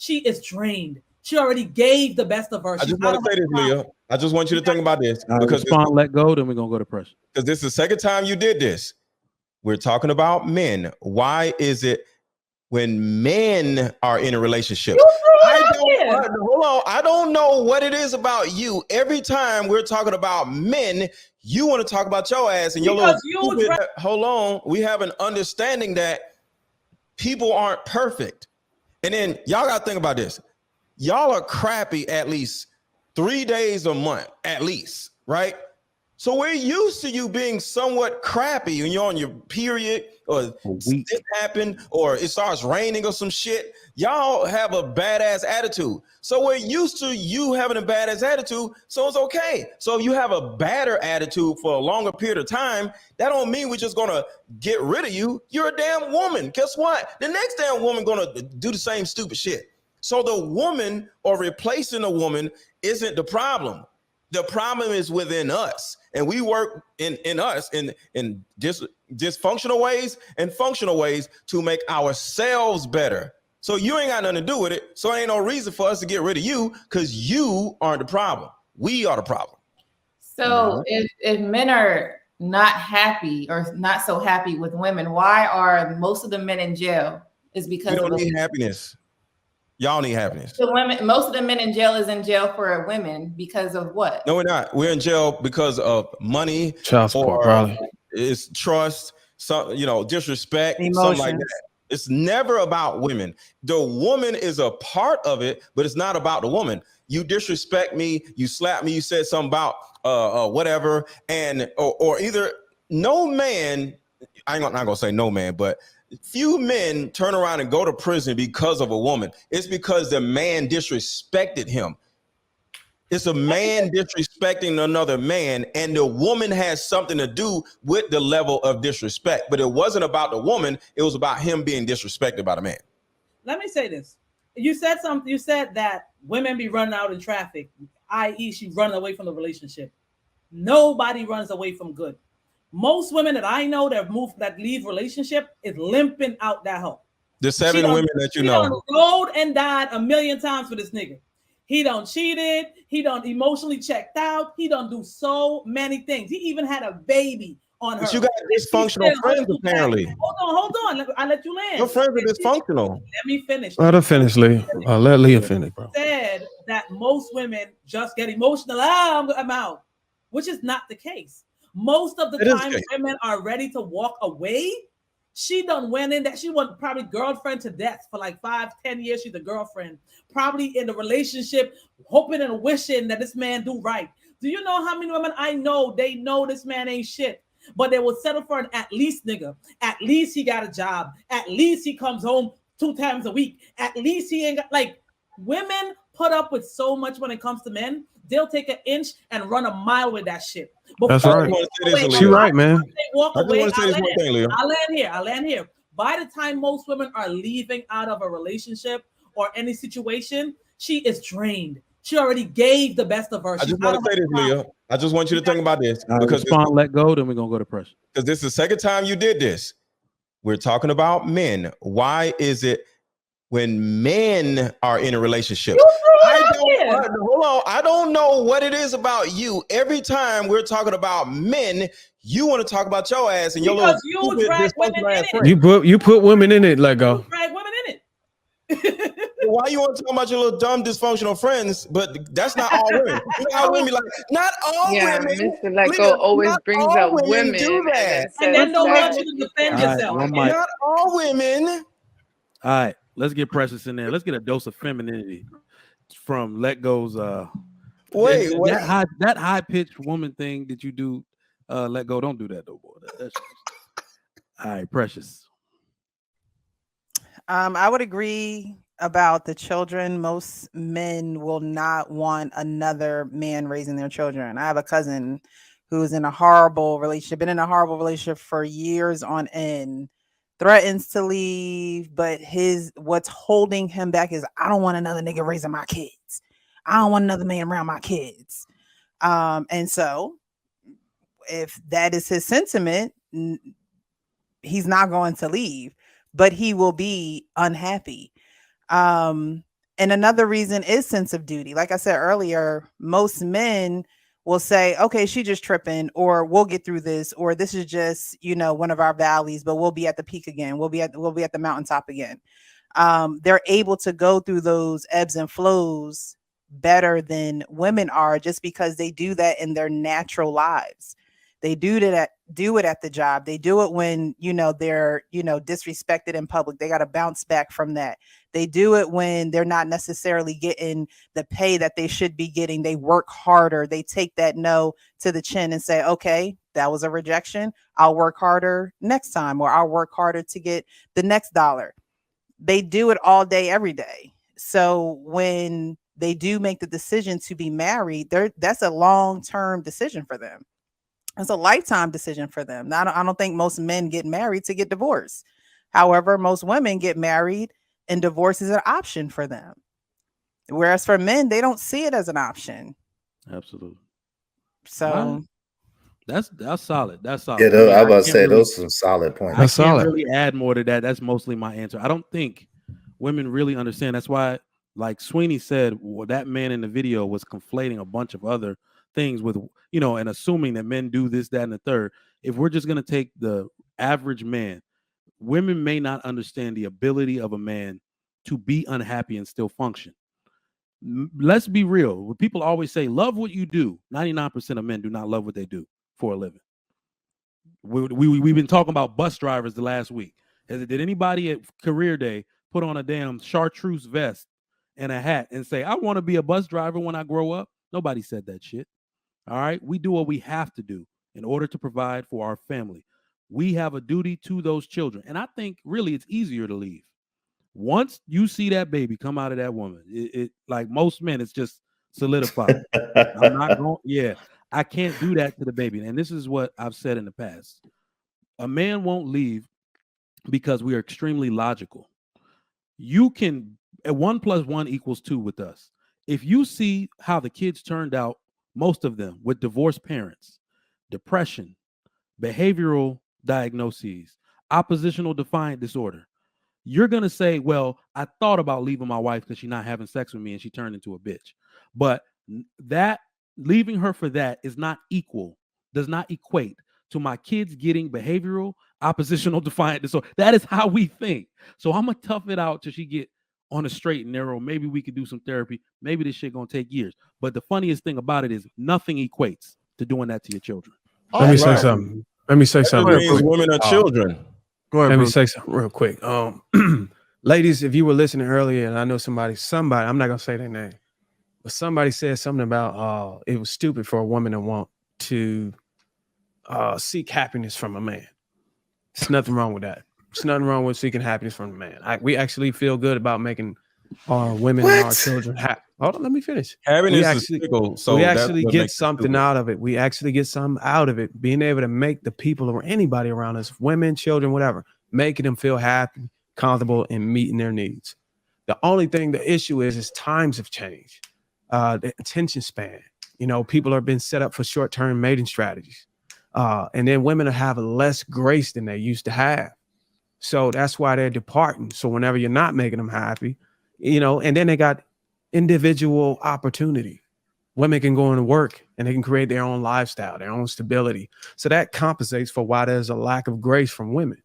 she is drained. She already gave the best of her. I just want to say this, Leah. I just want you to think about this because respond, let go, then we're gonna go to pressure. Because this is the second time you did this. We're talking about men. Why is it when men are in a relationship? Hold on. I don't know what it is about you. Every time we're talking about men, you want to talk about your ass and your little stupid. Hold on. We have an understanding that people aren't perfect. And then y'all got to think about this. Y'all are crappy at least 3 days a month, at least, right? So we're used to you being somewhat crappy when you're on your period or this happened or it starts raining or some shit. Y'all have a badass attitude. So we're used to you having a badass attitude, so it's okay. So if you have a badder attitude for a longer period of time, that don't mean we're just gonna get rid of you. You're a damn woman. Guess what? The next damn woman gonna do the same stupid shit. So the woman or replacing a woman isn't the problem. The problem is within us. And we work in us in dysfunctional ways and functional ways to make ourselves better. So you ain't got nothing to do with it. So ain't no reason for us to get rid of you because you aren't the problem. We are the problem. So if men are not happy or not so happy with women, why are most of the men in jail? Is because we don't need happiness. Y'all need happiness. The women, most of the men in jail is in jail for women because of what? No, we're not. We're in jail because of money, child support, probably. It's trust, some disrespect, emotions. Something like that. It's never about women. The woman is a part of it, but it's not about the woman. You disrespect me, you slap me, you said something about whatever, and or either no man. I'm not gonna say no man, but few men turn around and go to prison because of a woman. It's because the man disrespected him. It's a man disrespecting another man, and the woman has something to do with the level of disrespect. But it wasn't about the woman. It was about him being disrespected by the man. Let me say this. You said something. You said that women be running out in traffic, i.e. she running away from the relationship. Nobody runs away from good. Most women that I know that leave relationship is limping out that hole. The 7 women that you know. He done rode and died a million times for this nigga. He done cheated. He done emotionally checked out. He done do so many things. He even had a baby on her. But you got dysfunctional friends apparently. Hold on. I'll let you land. Your friends are dysfunctional. Let me finish. Let her finish, Lee. Let Leah finish, bro. Said that most women just get emotional. I'm out, which is not the case. Most of the time, women are ready to walk away. She done went in that she was probably girlfriend to death for like 5-10 years. She's a girlfriend, probably in the relationship, hoping and wishing that this man do right. Do you know how many women I know? They know this man ain't shit, but they will settle for an at least nigga. At least he got a job. At least he comes home 2 times a week. At least he ain't got women put up with so much when it comes to men. They'll take an inch and run a mile with that shit. That's right. She right, man. Walk away. I'll land here. By the time most women are leaving out of a relationship or any situation, she is drained. She already gave the best of her. I just want to say this, Leah. I just want you to think about this. Because respond, let go, then we're going to go to pressure. Because this is the second time you did this. We're talking about men. Why is it when men are in a relationship? Hold on. I don't know what it is about you. Every time we're talking about men, you want to talk about your ass and your little you drag women in it. You put women in it. Let go. You drag women in it. Why you want to talk about your little dumb dysfunctional friends? But that's not all women. Not women. Not all women. Mr. Let Go always brings up women. Do that. And then don't want you to defend yourself. Not all women. All right. Let's get Precious in there. Let's get a dose of femininity from Let Go's. Wait. That high pitched woman thing that you do. Let Go. Don't do that though, boy. All right, Precious. I would agree about the children. Most men will not want another man raising their children. I have a cousin who's in a horrible relationship, been in a horrible relationship for years on end. Threatens to leave, but what's holding him back is I don't want another nigga raising my kids. I don't want another man around my kids. And so if that is his sentiment, he's not going to leave, but he will be unhappy. And And another reason is sense of duty. Like I said earlier, most men will say, okay, she just tripping, or we'll get through this, or this is just, one of our valleys, but we'll be at the peak again. We'll be at the mountaintop again. They're able to go through those ebbs and flows better than women are, just because they do that in their natural lives. They do it at the job. They do it when, they're, disrespected in public. They got to bounce back from that. They do it when they're not necessarily getting the pay that they should be getting. They work harder. They take that no to the chin and say, okay, that was a rejection. I'll work harder next time, or I'll work harder to get the next dollar. They do it all day, every day. So when they do make the decision to be married, that's a long-term decision for them. It's a lifetime decision for them. I don't think most men get married to get divorced. However, most women get married and divorce is an option for them. Whereas for men, they don't see it as an option. Absolutely. So that's solid. That's solid. Yeah, I was about to say those are some solid points. I can't really add more to that. That's mostly my answer. I don't think women really understand. That's why, like Sweeney said, that man in the video was conflating a bunch of other things with, and assuming that men do this, that, and the third. If we're just going to take the average man, women may not understand the ability of a man to be unhappy and still function. Let's be real. People always say, love what you do. 99% of men do not love what they do for a living. We've been talking about bus drivers the last week. Did anybody at career day put on a damn chartreuse vest and a hat and say, I want to be a bus driver when I grow up? Nobody said that shit. All right. We do what we have to do in order to provide for our family. We have a duty to those children. And I think really it's easier to leave. Once you see that baby come out of that woman, it like most men, it's just solidified. I'm not going, I can't do that to the baby. And this is what I've said in the past. A man won't leave because we are extremely logical. You can, 1 + 1 = 2 with us. If you see how the kids turned out, most of them with divorced parents, depression, behavioral diagnoses, oppositional defiant disorder, you're going to say, well, I thought about leaving my wife because she's not having sex with me and she turned into a bitch. But that leaving her for that does not equate to my kids getting behavioral oppositional defiant disorder. That is how we think. So I'm going to tough it out till she get on a straight and narrow. Maybe we could do some therapy. Maybe this shit going to take years. But the funniest thing about it is nothing equates to doing that to your children. Let me say something. Women are children. Go ahead, let me say something real quick. Ladies, if you were listening earlier, and I know somebody, I'm not gonna say their name, but somebody said something about it was stupid for a woman to want to seek happiness from a man. There's nothing wrong with that. There's nothing wrong with seeking happiness from a man. We actually feel good about making our women and our children happy. Hold on, let me finish. Happiness is fickle, so we actually get something out of it. We actually get something out of it, being able to make the people or anybody around us, women, children, whatever, making them feel happy, comfortable, and meeting their needs. The only thing, the issue is times have changed. The attention span. People are being set up for short-term mating strategies. And then women have less grace than they used to have. So that's why they're departing. So whenever you're not making them happy, and then they got individual opportunity. Women can go into work and they can create their own lifestyle, their own stability. So that compensates for why there's a lack of grace from women.